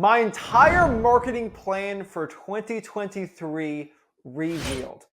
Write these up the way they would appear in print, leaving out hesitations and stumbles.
My entire marketing plan for 2023 revealed.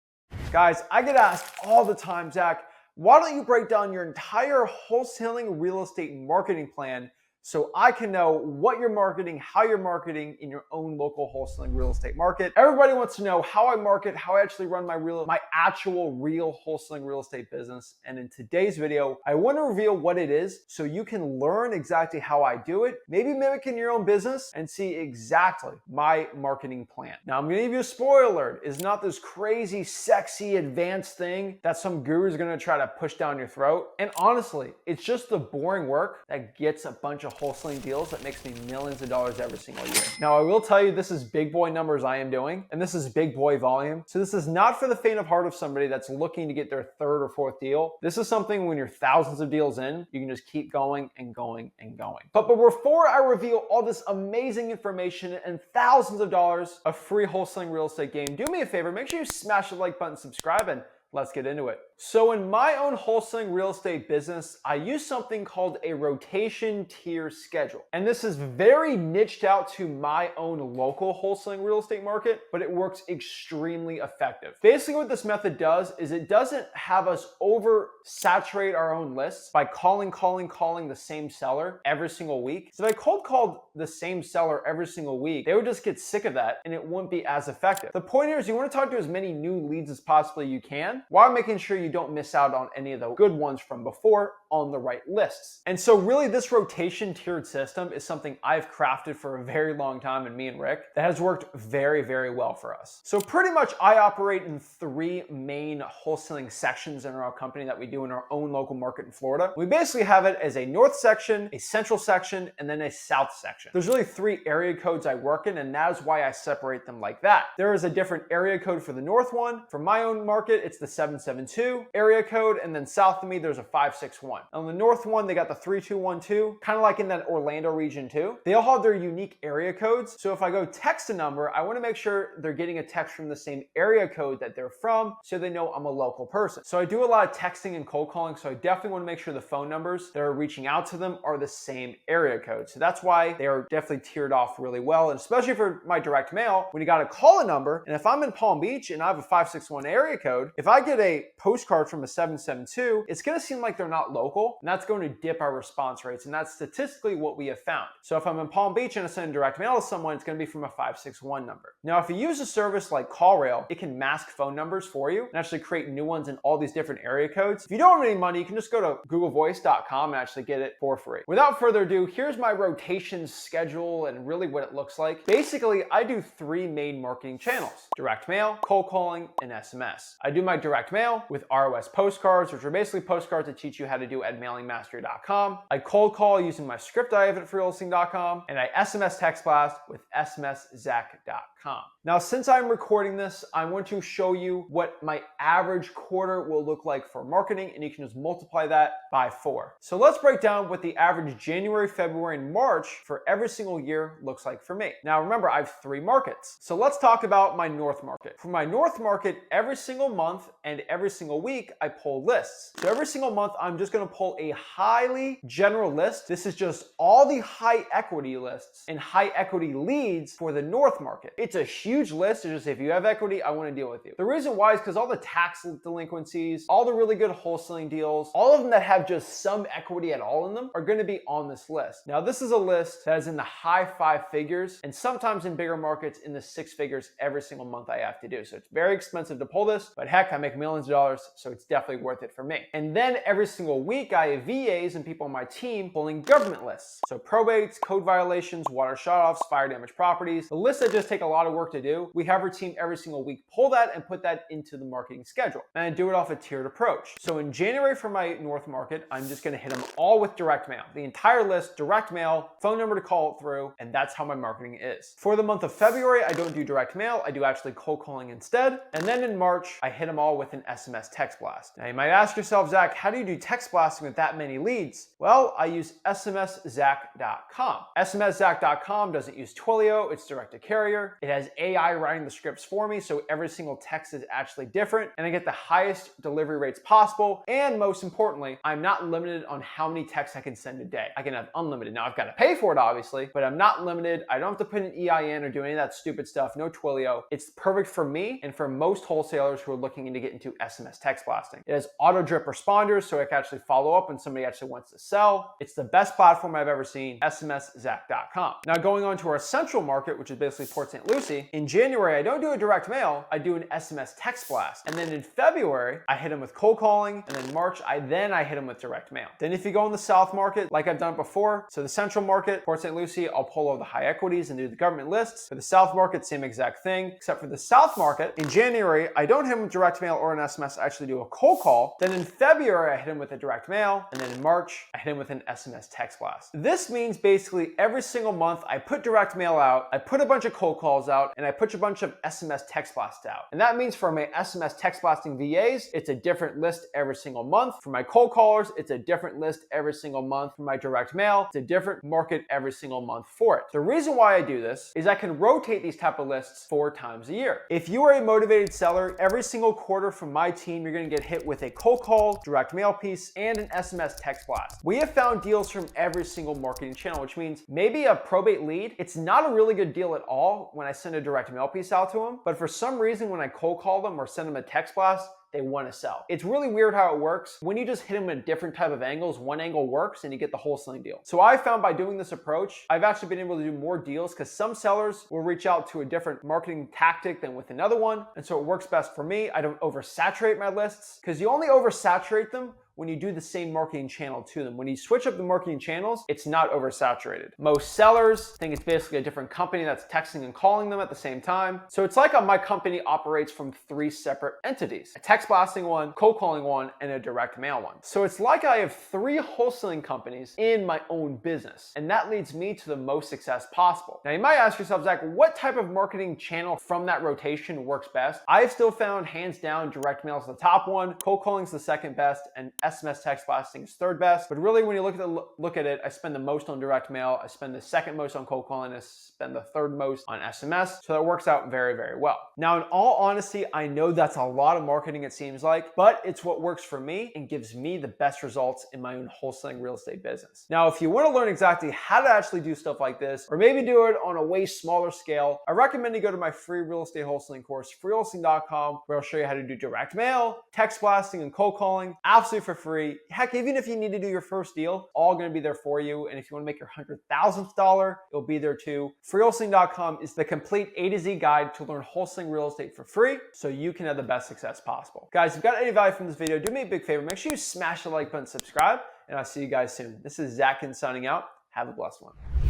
Guys, I get asked all the time, Zach, why don't you break down your entire wholesaling real estate marketing plan so I can know what you're marketing, how you're marketing in your own local wholesaling real estate market. Everybody wants to know how I market, how I actually run my actual real wholesaling real estate business. And in today's video, I want to reveal what it is so you can learn exactly how I do it, maybe mimic in your own business and see exactly my marketing plan. Now, I'm going to give you a spoiler alert. It's not this crazy, sexy, advanced thing that some guru is going to try to push down your throat. And honestly, it's just the boring work that gets a bunch of wholesaling deals that makes me millions of dollars every single year. Now, I will tell you, this is big boy numbers I am doing, and this is big boy volume. So this is not for the faint of heart of somebody that's looking to get their third or fourth deal. This is something when you're thousands of deals in, you can just keep going and going and going. But before I reveal all this amazing information and thousands of dollars of free wholesaling real estate game, do me a favor, make sure you smash the like button, subscribe, and let's get into it. So in my own wholesaling real estate business, I use something called a rotation tier schedule. And this is very niched out to my own local wholesaling real estate market, but it works extremely effective. Basically what this method does is it doesn't have us oversaturate our own lists by calling the same seller every single week. So if I cold called the same seller every single week, they would just get sick of that and it wouldn't be as effective. The point here is you want to talk to as many new leads as possibly you can while making sure you don't miss out on any of the good ones from before on the right lists. And so really this rotation tiered system is something I've crafted for a very long time, and me and Rick, that has worked very, very well for us. So pretty much I operate in three main wholesaling sections in our company that we do in our own local market in Florida. We basically have it as a north section, a central section, and then a south section. There's really three area codes I work in, and that is why I separate them like that. There is a different area code for the north one. For my own market, it's the 772 area code, and then south of me, there's a 561. On the north one, they got the 3212, kind of like in that Orlando region too. They all have their unique area codes. So if I go text a number, I want to make sure they're getting a text from the same area code that they're from so they know I'm a local person. So I do a lot of texting and cold calling, so I definitely want to make sure the phone numbers that are reaching out to them are the same area code. So that's why they are definitely tiered off really well. And especially for my direct mail, when you got to call a number, and if I'm in Palm Beach and I have a 561 area code, if I get a postcard from a 772, it's going to seem like they're not local, and that's going to dip our response rates, and that's statistically what we have found. So if I'm in Palm Beach and I send direct mail to someone, it's going to be from a 561 number. Now, if you use a service like CallRail, it can mask phone numbers for you and actually create new ones in all these different area codes. If you don't have any money, you can just go to googlevoice.com and actually get it for free. Without further ado, here's my rotation schedule and really what it looks like. Basically, I do three main marketing channels: direct mail, cold calling, and SMS. I do my direct mail with ROS postcards, which are basically postcards that teach you how to do at mailingmastery.com. I cold call using my script I have at freeholding.com, and I SMS text blast with smszach.com. Now, since I'm recording this, I want to show you what my average quarter will look like for marketing, and you can just multiply that by 4. So let's break down what the average January, February, and March for every single year looks like for me. Now, remember, I have 3 markets. So let's talk about my north market. For my north market, every single month and every single week, I pull lists. So every single month, I'm just going to pull a highly general list. This is just all the high equity lists and high equity leads for the north market. It's a huge list. It's just, if you have equity, I want to deal with you. The reason why is because all the tax delinquencies, all the really good wholesaling deals, all of them that have just some equity at all in them are going to be on this list. Now, this is a list that is in the high 5 figures, and sometimes in bigger markets in the 6 figures every single month I have to do. So it's very expensive to pull this, but heck, I make millions of dollars, so it's definitely worth it for me. And then every single week, I have VAs and people on my team pulling government lists. So probates, code violations, water shutoffs, fire damage properties, the lists that just take a lot of work to do. We have our team every single week pull that and put that into the marketing schedule. And I do it off a tiered approach. So in January for my north market, I'm just going to hit them all with direct mail. The entire list, direct mail, phone number to call it through, and that's how my marketing is. For the month of February, I don't do direct mail. I do actually cold calling instead. And then in March, I hit them all with an SMS text text blast. Now you might ask yourself, Zach, how do you do text blasting with that many leads? Well, I use smszach.com. smszach.com doesn't use Twilio, it's direct to carrier. It has AI writing the scripts for me, so every single text is actually different, and I get the highest delivery rates possible. And most importantly, I'm not limited on how many texts I can send a day. I can have unlimited. Now I've got to pay for it, obviously, but I'm not limited. I don't have to put an EIN or do any of that stupid stuff. No Twilio. It's perfect for me and for most wholesalers who are looking to get into SMS text blasting. It has auto drip responders, so I can actually follow up when somebody actually wants to sell. It's the best platform I've ever seen, smszach.com. Now going on to our central market, which is basically Port St. Lucie, in January, I don't do a direct mail, I do an SMS text blast. And then in February, I hit them with cold calling, and then March, I hit them with direct mail. Then if you go in the South market, like I've done before, so the central market, Port St. Lucie, I'll pull over the high equities and do the government lists. For the South market, same exact thing, except for the South market, in January, I don't hit them with direct mail or an SMS, I actually do a cold call. Then in February, I hit them with a direct mail, and then in March, I hit them with an SMS text blast. This means basically every single month, I put direct mail out, I put a bunch of cold calls out, and I put a bunch of SMS text blasts out. And that means for my SMS text blasting VAs, it's a different list every single month. For my cold callers, it's a different list every single month. For my direct mail, it's a different market every single month for it. The reason why I do this is I can rotate these type of lists 4 times a year. If you are a motivated seller, every single quarter from my team, you're gonna get hit with a cold call, direct mail piece, and an SMS text blast. We have found deals from every single marketing channel, which means maybe a probate lead, it's not a really good deal at all when I send a direct mail piece out to them, but for some reason when I cold call them or send them a text blast, they want to sell. It's really weird how it works. When you just hit them at different type of angles, one angle works and you get the wholesaling deal. So I found by doing this approach, I've actually been able to do more deals because some sellers will reach out to a different marketing tactic than with another one. And so it works best for me. I don't oversaturate my lists because you only oversaturate them when you do the same marketing channel to them. When you switch up the marketing channels, it's not oversaturated. Most sellers think it's basically a different company that's texting and calling them at the same time. So it's like my company operates from 3 separate entities, a text blasting one, cold calling one, and a direct mail one. So it's like I have 3 wholesaling companies in my own business, and that leads me to the most success possible. Now you might ask yourself, Zach, what type of marketing channel from that rotation works best? I've still found hands down direct mail is the top one, cold calling is the second best, and SMS text blasting is third best. But really, when you look at it, I spend the most on direct mail, I spend the second most on cold calling, I spend the third most on SMS. So that works out very, very well. Now, in all honesty, I know that's a lot of marketing, it seems like, but it's what works for me and gives me the best results in my own wholesaling real estate business. Now, if you want to learn exactly how to actually do stuff like this, or maybe do it on a way smaller scale, I recommend you go to my free real estate wholesaling course, freewholesaling.com, where I'll show you how to do direct mail, text blasting, and cold calling, absolutely for free. Heck, even if you need to do your first deal, all going to be there for you. And if you want to make your $100,000th dollar, it'll be there too. Freewholesaling.com is the complete A to Z guide to learn wholesaling real estate for free so you can have the best success possible. Guys, if you got any value from this video, do me a big favor. Make sure you smash the like button, subscribe, and I'll see you guys soon. This is Zach Ginn signing out. Have a blessed one.